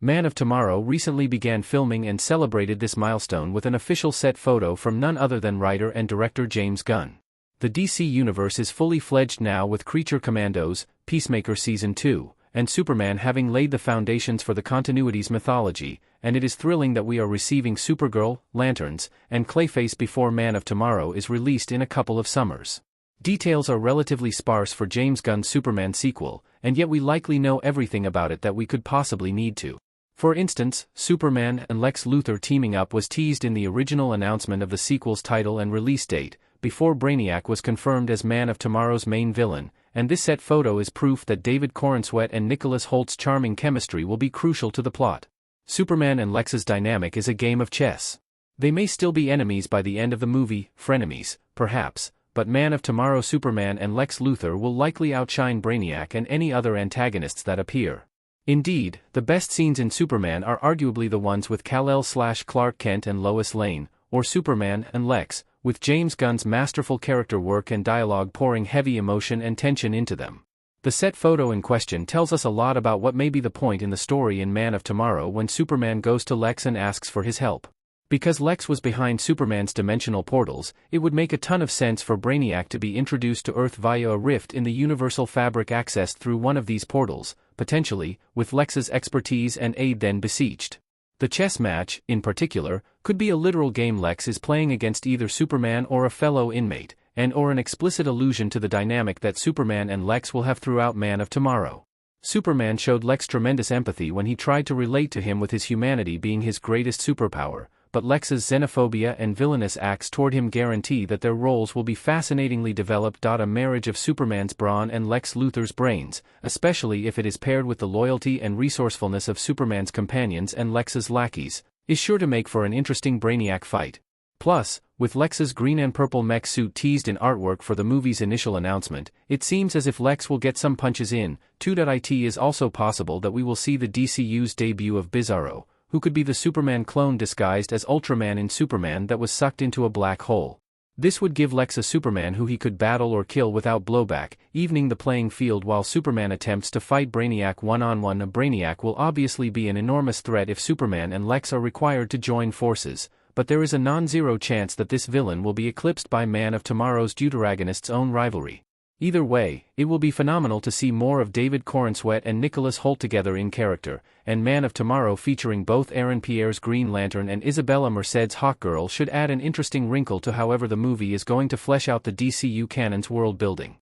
Man of Tomorrow recently began filming and celebrated this milestone with an official set photo from none other than writer and director James Gunn. The DC Universe is fully fledged now with Creature Commandos, Peacemaker Season 2, and Superman having laid the foundations for the continuity's mythology, and it is thrilling that we are receiving Supergirl, Lanterns, and Clayface before Man of Tomorrow is released in a couple of summers. Details are relatively sparse for James Gunn's Superman sequel, and yet we likely know everything about it that we could possibly need to. For instance, Superman and Lex Luthor teaming up was teased in the original announcement of the sequel's title and release date, before Brainiac was confirmed as Man of Tomorrow's main villain, and this set photo is proof that David Corenswet and Nicholas Holt's charming chemistry will be crucial to the plot. Superman and Lex's dynamic is a game of chess. They may still be enemies by the end of the movie, frenemies, perhaps, but Man of Tomorrow Superman and Lex Luthor will likely outshine Brainiac and any other antagonists that appear. Indeed, the best scenes in Superman are arguably the ones with Kal-El/Clark Kent and Lois Lane, or Superman and Lex, with James Gunn's masterful character work and dialogue pouring heavy emotion and tension into them. The set photo in question tells us a lot about what may be the point in the story in Man of Tomorrow when Superman goes to Lex and asks for his help. Because Lex was behind Superman's dimensional portals, it would make a ton of sense for Brainiac to be introduced to Earth via a rift in the universal fabric accessed through one of these portals, potentially, with Lex's expertise and aid then beseeched. The chess match, in particular, could be a literal game Lex is playing against either Superman or a fellow inmate, or an explicit allusion to the dynamic that Superman and Lex will have throughout Man of Tomorrow. Superman showed Lex tremendous empathy when he tried to relate to him with his humanity being his greatest superpower, but Lex's xenophobia and villainous acts toward him guarantee that their roles will be fascinatingly developed. A marriage of Superman's brawn and Lex Luthor's brains, especially if it is paired with the loyalty and resourcefulness of Superman's companions and Lex's lackeys, is sure to make for an interesting Brainiac fight. Plus, with Lex's green and purple mech suit teased in artwork for the movie's initial announcement, it seems as if Lex will get some punches in. It is also possible that we will see the DCU's debut of Bizarro, who could be the Superman clone disguised as Ultraman in Superman that was sucked into a black hole. This would give Lex a Superman who he could battle or kill without blowback, evening the playing field while Superman attempts to fight Brainiac one-on-one. Brainiac will obviously be an enormous threat if Superman and Lex are required to join forces, but there is a non-zero chance that this villain will be eclipsed by Man of Tomorrow's deuteragonist's own rivalry. Either way, it will be phenomenal to see more of David Corenswet and Nicholas Hoult together in character, and Man of Tomorrow featuring both Aaron Pierre's Green Lantern and Isabella Merced's Hawkgirl should add an interesting wrinkle to however the movie is going to flesh out the DCU canon's world building.